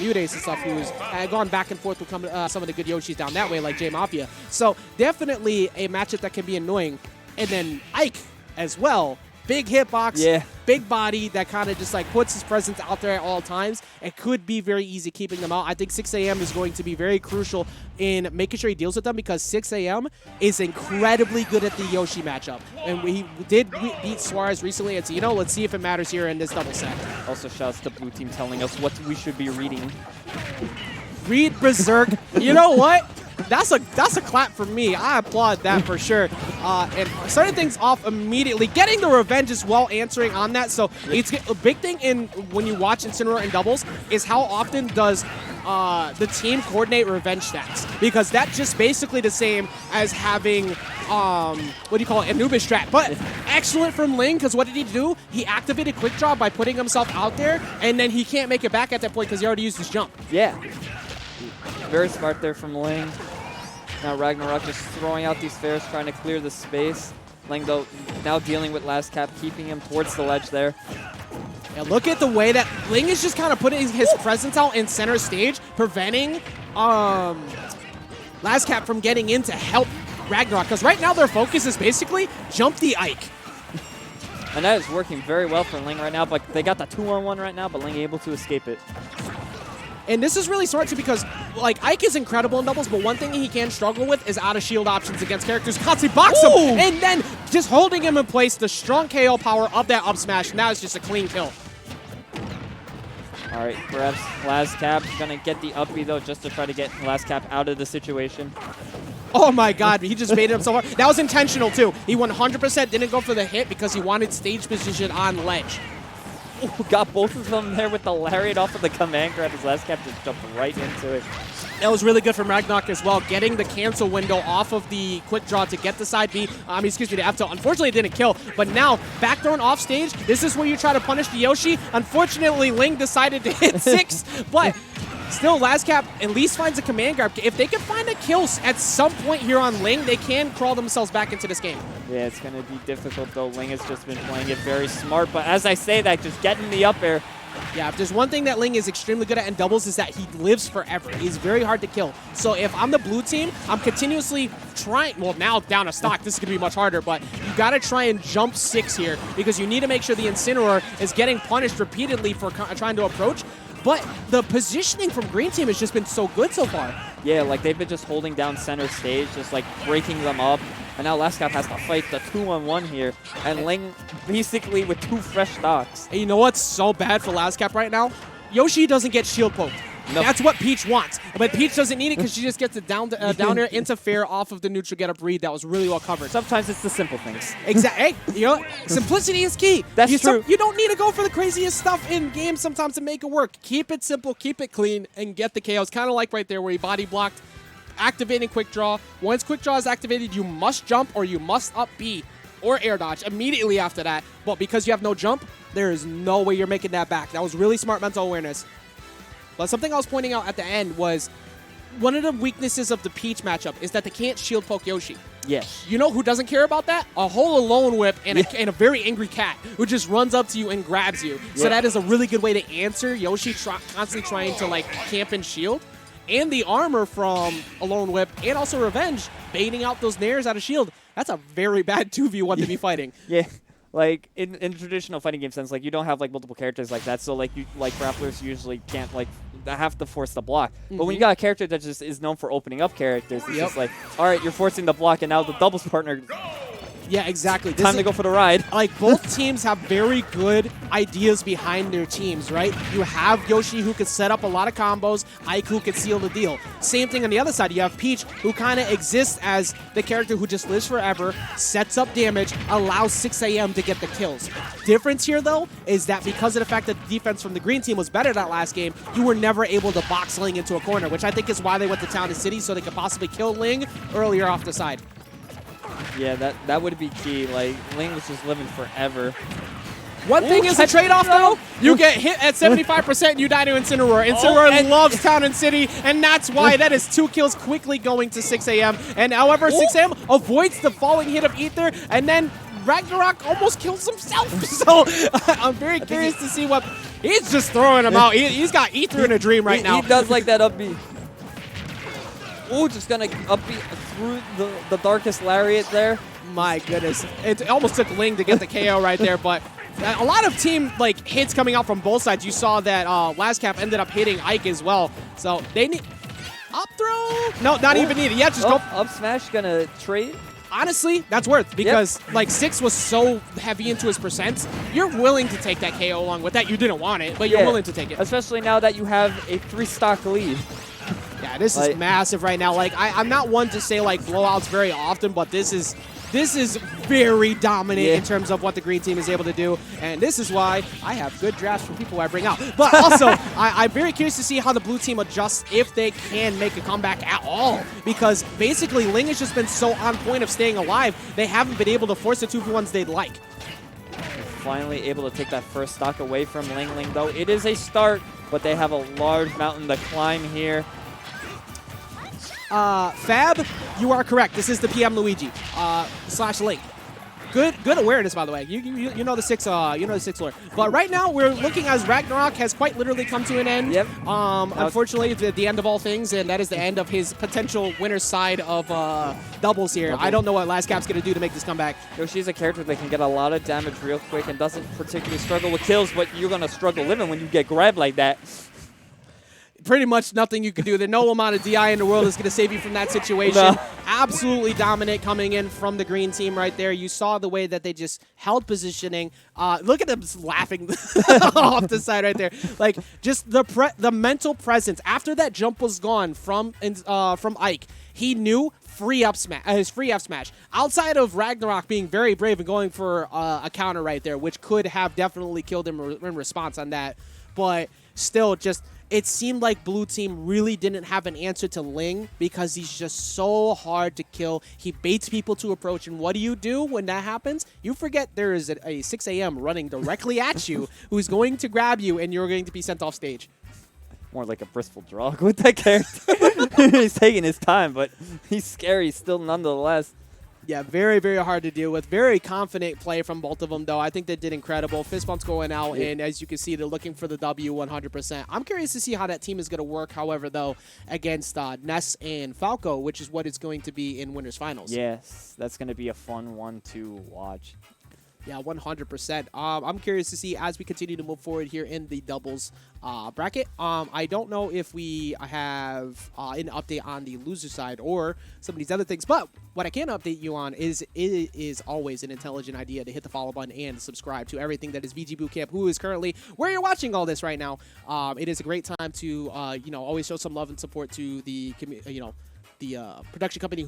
SSBU days and stuff, who's gone back and forth with some of the good Yoshis down that way, like J Mafia. So definitely a matchup that can be annoying. And then Ike as well. Big hitbox, big body that kind of just like puts his presence out there at all times. It could be very easy keeping them out. I think 6am is going to be very crucial in making sure he deals with them because 6am is incredibly good at the Yoshi matchup. And we did beat Suarez recently, and so, you know, let's see if it matters here in this double set. Also, shouts to Blue Team telling us what we should be reading. Read Berserk. You know what? That's a clap for me. I applaud that for sure. And starting things off immediately, getting the revenge as well, answering on that. So it's a big thing in when you watch Incineroar in doubles is how often does the team coordinate revenge stats, because that's just basically the same as having what do you call it, Anubis strat. But excellent from Ling, because what did he do? He activated quick draw by putting himself out there, and then he can't make it back at that point because he already used his jump. Yeah. Very smart there from Ling. Now Ragnellrok just throwing out these fares, trying to clear the space. Ling, though, now dealing with Lazkap, keeping him towards the ledge there. Yeah, look at the way that Ling is just kind of putting his presence out in center stage, preventing Lazkap from getting in to help Ragnellrok. Because right now their focus is basically jump the Ike. And that is working very well for Ling right now. But they got the 2-on-1 right now, but Ling able to escape it. And this is really smart too, because like Ike is incredible in doubles, but one thing he can struggle with is out of shield options against characters. Constantly box him, and then just holding him in place, the strong KO power of that up smash. Now it's just a clean kill. All right, perhaps Lazkap gonna get the up B though, just to try to get Lazkap out of the situation. Oh my God, he just made him so hard. That was intentional too. He 100% didn't go for the hit because he wanted stage position on ledge. Ooh, got both of them there with the lariat off of the command grab as Lazkap just jumped right into it. That was really good from Ragnellrok as well, getting the cancel window off of the quick draw to get the side B. Excuse me, the F tilt. Unfortunately, it didn't kill, but now back thrown off stage. This is where you try to punish the Yoshi. Unfortunately, Ling decided to hit 6, but still, Lazkap at least finds a command grab. If they can find a kill at some point here on Ling, they can crawl themselves back into this game. Yeah, it's going to be difficult, though. Ling has just been playing it very smart. But as I say that, just getting the up air. Yeah, if there's one thing that Ling is extremely good at in doubles is that he lives forever. He's very hard to kill. So if I'm the blue team, I'm continuously trying, well, now down a stock, this is going to be much harder, but you got to try and jump 6 here because you need to make sure the Incineroar is getting punished repeatedly for trying to approach. But the positioning from Green Team has just been so good so far. Yeah, like they've been just holding down center stage, just like breaking them up. And now Lazkap has to fight the 2-on-1 here. And Ling basically with 2 fresh stocks. And you know what's so bad for Lazkap right now? Yoshi doesn't get shield poked. Nope. That's what Peach wants. But Peach doesn't need it because she just gets it down air into fair off of the neutral get up read. That was really well covered. Sometimes it's the simple things. Exactly. Hey, you know, simplicity is key. That's true. You don't need to go for the craziest stuff in games sometimes to make it work. Keep it simple, keep it clean, and get the KOs. Kind of like right there where he body blocked, activating quick draw. Once quick draw is activated, you must jump or you must up B or air dodge immediately after that. But because you have no jump, there is no way you're making that back. That was really smart mental awareness. But something I was pointing out at the end was one of the weaknesses of the Peach matchup is that they can't shield poke Yoshi. Yes. You know who doesn't care about that? A whole alone whip and, and a very angry cat who just runs up to you and grabs you. Yeah. So that is a really good way to answer Yoshi constantly trying to like camp and shield. And the armor from Alone Whip and also Revenge baiting out those nairs out of shield. That's a very bad 2v1 to be fighting. Yeah. Like in traditional fighting game sense, like you don't have like multiple characters like that, so like you grapplers usually can't like have to force the block. But when you got a character that just is known for opening up characters, it's just like, all right, you're forcing the block, and now the doubles partner. Yeah, exactly. Time to go for the ride. Like, both teams have very good ideas behind their teams, right? You have Yoshi who could set up a lot of combos, Ike who could seal the deal. Same thing on the other side. You have Peach who kind of exists as the character who just lives forever, sets up damage, allows 6am to get the kills. Difference here, though, is that because of the fact that the defense from the green team was better that last game, you were never able to box Ling into a corner, which I think is why they went to Town and City, so they could possibly kill Ling earlier off the side. Yeah, that would be key. Like, Ling was just living forever. One thing is a trade-off, though. You get hit at 75% and you die to Incineroar. Incineroar loves Town and City, and that's why that is 2 kills quickly going to 6am. And however, 6am avoids the falling hit of Ether, and then Ragnellrok almost kills himself. So I'm very curious to see what he's just throwing him out. He's got Ether in a dream right now. He does like that up B. Ooh, just gonna up B through the darkest lariat there. My goodness, it almost took Ling to get the KO right there, but a lot of team hits coming out from both sides. You saw that Lazkap ended up hitting Ike as well, so they need up throw. No, not even needed. Yeah, just go up smash. Gonna trade. Honestly, that's worth because Six was so heavy into his percents. You're willing to take that KO along with that. You didn't want it, but you're willing to take it. Especially now that you have a 3-stock lead. Yeah, this is massive right now. I'm not one to say blowouts very often, but this is very dominant in terms of what the green team is able to do, and this is why I have good drafts from people I bring out. But also, I'm very curious to see how the blue team adjusts if they can make a comeback at all, because basically Ling has just been so on point of staying alive, they haven't been able to force the 2v1s they'd like. Finally able to take that first stock away from LingLing, though. It is a start, but they have a large mountain to climb here. Fab, you are correct. This is the PM Luigi / Link. Good awareness, by the way. You know the six lore. But right now we're looking as Ragnellrok has quite literally come to an end. Yep. Unfortunately, it's the end of all things, and that is the end of his potential winner's side of doubles here. I don't know what Lazkap's gonna do to make this comeback. Yoshi's a character that can get a lot of damage real quick and doesn't particularly struggle with kills, but you're gonna struggle living when you get grabbed like that. Pretty much nothing you can do. There's no amount of DI in the world is going to save you from that situation. No. Absolutely dominant coming in from the green team right there. You saw the way that they just held positioning. Look at them just laughing off the side right there. Just the mental presence. After that jump was gone from Ike, he knew his free F smash. Outside of Ragnellrok being very brave and going for a counter right there, which could have definitely killed him in response on that. But still just... It seemed like blue team really didn't have an answer to Ling because he's just so hard to kill. He baits people to approach, and what do you do when that happens? You forget there is a 6 a.m. running directly at you who's going to grab you, and you're going to be sent off stage. More like a Bristol Drog with that character. He's taking his time, but he's scary still nonetheless. Yeah, very, very hard to deal with. Very confident play from both of them, though. I think they did incredible. Fist bumps going out, and as you can see, they're looking for the W 100%. I'm curious to see how that team is going to work, however, though, against Ness and Falco, which is what it's going to be in Winners Finals. Yes, that's going to be a fun one to watch. Yeah, 100%. I'm curious to see as we continue to move forward here in the doubles bracket. I don't know if we have an update on the loser side or some of these other things, but what I can update you on is it is always an intelligent idea to hit the follow button and subscribe to everything that is VGBootCamp, who is currently where you're watching all this right now. It is a great time to always show some love and support to the the production company who